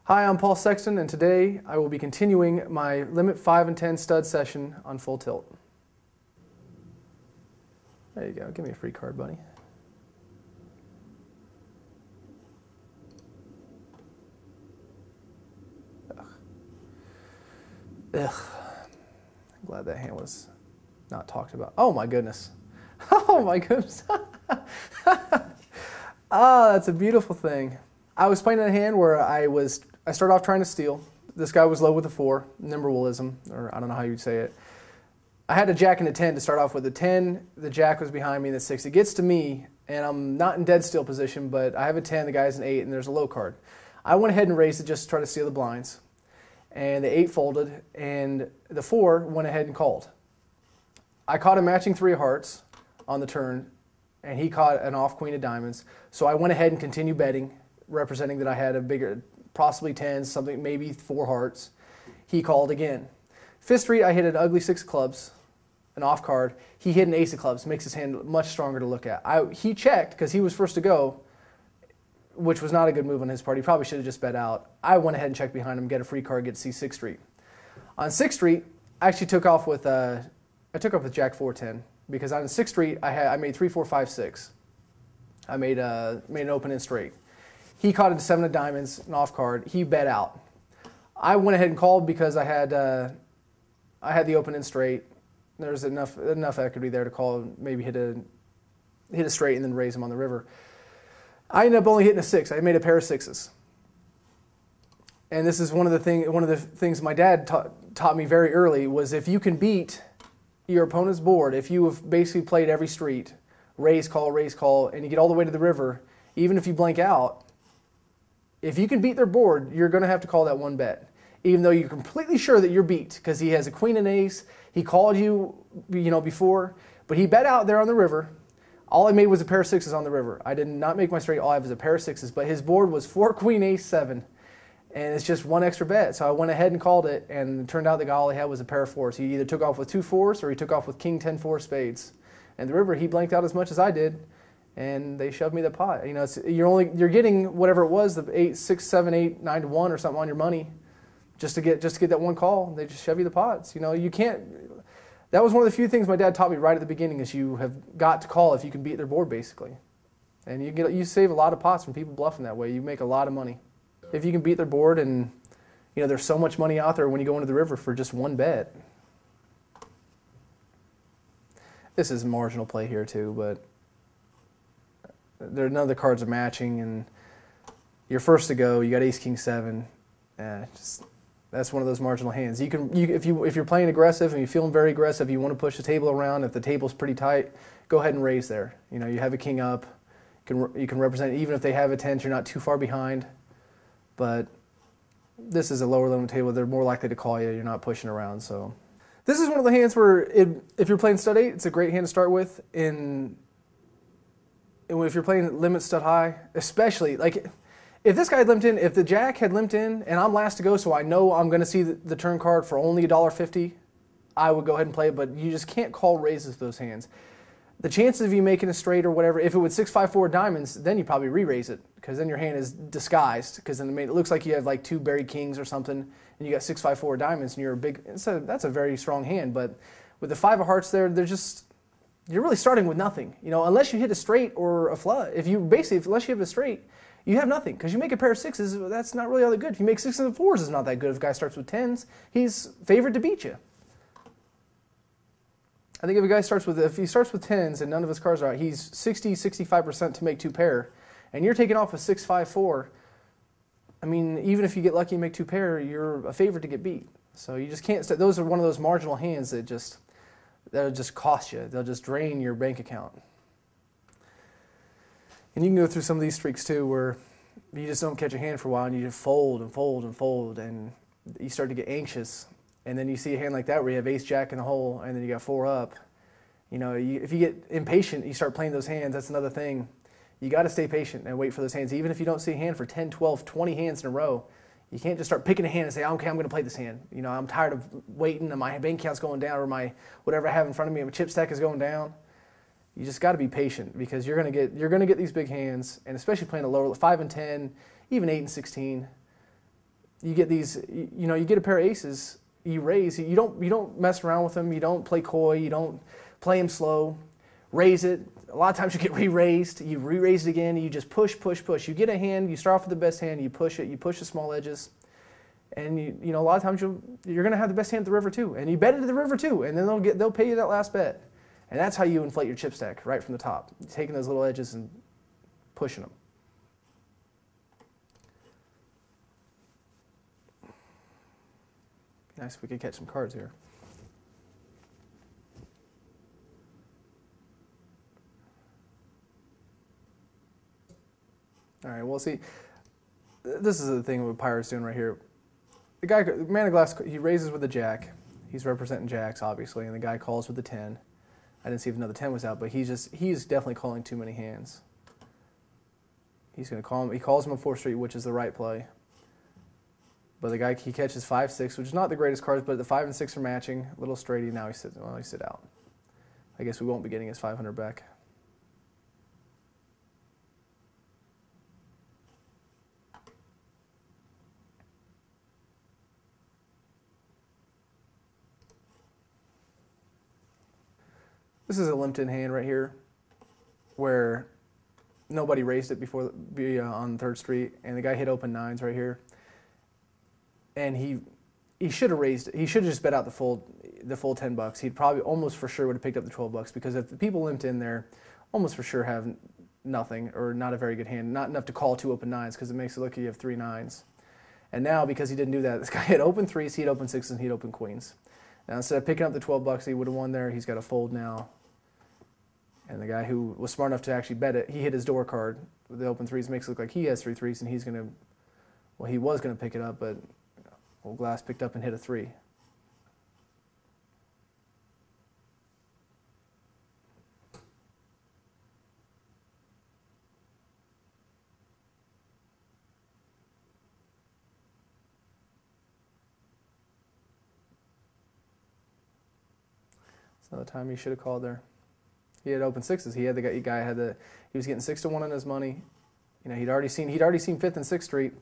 Hi, I'm Paul Sexton, and today I will be continuing my limit 5 and 10 stud session on full tilt. There you go. Give me a free card, buddy. Ugh. I'm glad that hand was not talked about. Oh my goodness. Oh my goodness. Ah, that's a beautiful thing. I was playing a hand where I started off trying to steal. This guy was low with a 4, nimbralism, or I don't know how you'd say it. I had a jack and a 10 to start off with. The 10, the jack was behind me, and the 6. It gets to me, and I'm not in dead steal position, but I have a 10, the guy's an 8, and there's a low card. I went ahead and raised it just to try to steal the blinds. And the 8 folded, and the 4 went ahead and called. I caught a matching 3 of hearts on the turn, and he caught an off queen of diamonds. So I went ahead and continued betting, representing that I had a bigger, possibly 10s, something, maybe 4 hearts. He called again. Fifth street, I hit an ugly 6 clubs, an off card. He hit an ace of clubs, makes his hand much stronger to look at. He checked because he was first to go, which was not a good move on his part. He probably should have just bet out. I went ahead and checked behind him, get a free card, get to see 6th street. On 6th street, I actually took off with Jack 4-10 because on 6th street I made 3, 4, 5, 6. I made an open and straight. He caught a 7 of diamonds, an off card. He bet out. I went ahead and called because I had the open and straight. There's enough equity there to call, maybe hit a straight and then raise him on the river. I ended up only hitting a 6. I made a pair of 6s. And this is one of the things my dad taught me very early was if you can beat your opponent's board, if you have basically played every street, raise, call, and you get all the way to the river, even if you blank out, if you can beat their board, you're going to have to call that one bet, even though you're completely sure that you're beat because he has a queen and ace. He called you, before, but he bet out there on the river. All I made was a pair of 6s on the river. I did not make my straight. All I have is a pair of 6s, but his board was 4, queen, ace, 7, and it's just one extra bet. So I went ahead and called it, and it turned out the guy all he had was a pair of 4s. He either took off with 2 4s or he took off with king 10 4 spades. And the river, he blanked out as much as I did, and they shoved me the pot. You're getting whatever it was, the 8, 6, 7, 8, 9 to 1 or something on your money, just to get that one call. They just shove you the pots. You can't. That was one of the few things my dad taught me right at the beginning is you have got to call if you can beat their board, basically. And you save a lot of pots from people bluffing that way. You make a lot of money. If you can beat their board, and there's so much money out there when you go into the river for just one bet. This is marginal play here too, but none of the cards are matching, and you're first to go. You got ace, king, 7. That's one of those marginal hands. If you're playing aggressive and you're feeling very aggressive, you want to push the table around. If the table's pretty tight, go ahead and raise there. You have a king up. You can represent even if they have a 10, you're not too far behind. But this is a lower limit table. They're more likely to call you. You're not pushing around. So this is one of the hands where if you're playing stud 8, it's a great hand to start with. And if you're playing limit stud high, especially if this guy had limped in, if the jack had limped in and I'm last to go, so I know I'm going to see the turn card for only $1.50, I would go ahead and play it, but you just can't call raises with those hands. The chances of you making a straight or whatever, if it was 6, 5, 4 diamonds, then you probably re-raise it because then your hand is disguised because then it looks like you have like 2 buried kings or something and you got 6, 5, 4 diamonds and you're a big, that's a very strong hand, but with the 5 of hearts there, you're really starting with nothing, unless you hit a straight or a flush. Unless you have a straight, you have nothing because you make a pair of 6s. That's not really all that good. If you make 6s and 4s, it's not that good. If a guy starts with 10s, he's favored to beat you. I think if he starts with 10s and none of his cards are out, he's 60-65% to make 2 pair, and you're taking off a 6, 5, 4. I mean, even if you get lucky and make 2 pair, you're a favorite to get beat. So you just can't. Those are one of those marginal hands that'll just cost you. They'll just drain your bank account. And you can go through some of these streaks too where you just don't catch a hand for a while and you just fold and fold and fold and you start to get anxious. And then you see a hand like that where you have ace, jack in the hole and then you got 4 up. If you get impatient, you start playing those hands, that's another thing. You got to stay patient and wait for those hands. Even if you don't see a hand for 10, 12, 20 hands in a row, you can't just start picking a hand and say, okay, I'm going to play this hand. I'm tired of waiting and my bank account's going down or my whatever I have in front of me, my chip stack is going down. You just got to be patient because you're going to get these big hands, and especially playing a lower 5 and 10, even 8 and 16. you get these, you know, you get a pair of aces, you raise, you don't mess around with them, you don't play coy, you don't play them slow, raise it. A lot of times you get re-raised, you re-raise it again, you just push, push, push. You get a hand, you start off with the best hand, you push it, you push the small edges, and you know, a lot of times you're going to have the best hand at the river too, and you bet it at the river too, and then they'll pay you that last bet. And that's how you inflate your chip stack, right from the top, taking those little edges and pushing them. Nice if we could catch some cards here. All right, well, see, this is the thing what Pirate's doing right here. The guy, man of glass, he raises with the jack. He's representing jacks, obviously, and the guy calls with the 10. I didn't see if another 10 was out, but he's definitely calling too many hands. He's going to call him. He calls him a 4th street, which is the right play. But the guy, he catches 5-6, which is not the greatest cards, but the 5 and 6 are matching. A little straighty. Now he sit out. I guess we won't be getting his 500 back. This is a limped-in hand right here, where nobody raised it before on 3rd Street, and the guy hit open 9s right here, and he should have raised it. He should have just bet out the full $10. He'd probably almost for sure would have picked up the $12 because if the people limped in there, almost for sure have nothing or not a very good hand, not enough to call 2 open 9s because it makes it look like you have 3 9s. And now because he didn't do that, this guy had open 3s, he had open 6s, and he'd open queens. Now instead of picking up the $12 he would have won there, he's got a fold now. And the guy who was smart enough to actually bet it, he hit his door card with the open 3s, makes it look like he has 3 3s, and he's going to, well, he was going to pick it up, but old glass picked up and hit a 3. So the time he should have called there. He had open 6s. He was getting 6 to 1 on his money. You know, he'd already seen 5th and 6th Street,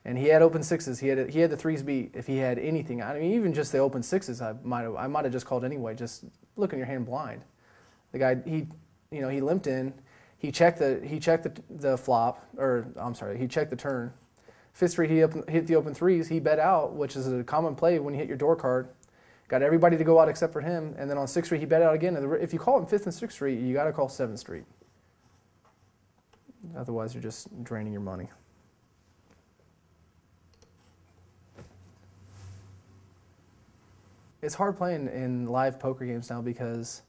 and he had open 6s. He had the 3s beat. If he had anything, I mean, even just the open 6s, I might have just called anyway. Just look in your hand blind. The guy, he limped in. He checked the flop, or I'm sorry, he checked the turn. 5th Street, he hit the open 3s. He bet out, which is a common play when you hit your door card. Got everybody to go out except for him, and then on 6th Street he bet out again. If you call him 5th and 6th Street, you got to call 7th Street. Otherwise, you're just draining your money. It's hard playing in live poker games now because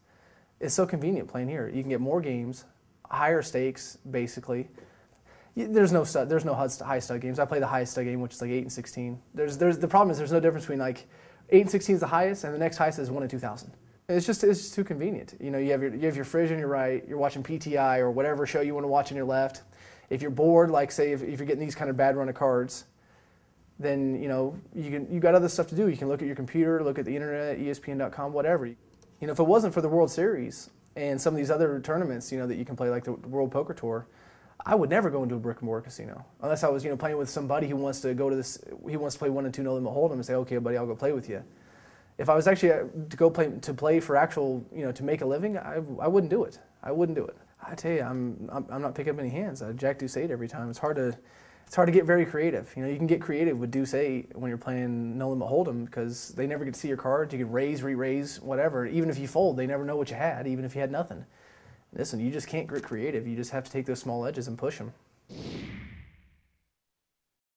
it's so convenient playing here. You can get more games, higher stakes, basically. There's no high stud games. I play the highest stud game, which is like 8 and 16. The problem is there's no difference between like 8 and 16 is the highest, and the next highest is 1 in 2,000. It's just too convenient. You know, you have your fridge on your right. You're watching PTI or whatever show you want to watch on your left. If you're bored, like say if you're getting these kind of bad run of cards, then you know you got other stuff to do. You can look at your computer, look at the internet, ESPN.com, whatever. You know, if it wasn't for the World Series and some of these other tournaments, you know, that you can play like the World Poker Tour, I would never go into a brick and mortar casino unless I was, you know, playing with somebody who wants to go to this. He wants to play 1 and 2 no limit hold'em and say, okay, buddy, I'll go play with you. If I was actually to play for actual, you know, to make a living, I wouldn't do it. I wouldn't do it. I tell you, I'm not picking up any hands. I jack deuce 8 every time. It's hard to get very creative. You know, you can get creative with deuce 8 when you're playing no limit hold'em because they never get to see your cards. You can raise, re-raise, whatever. Even if you fold, they never know what you had. Even if you had nothing. Listen, you just can't get creative. You just have to take those small edges and push them.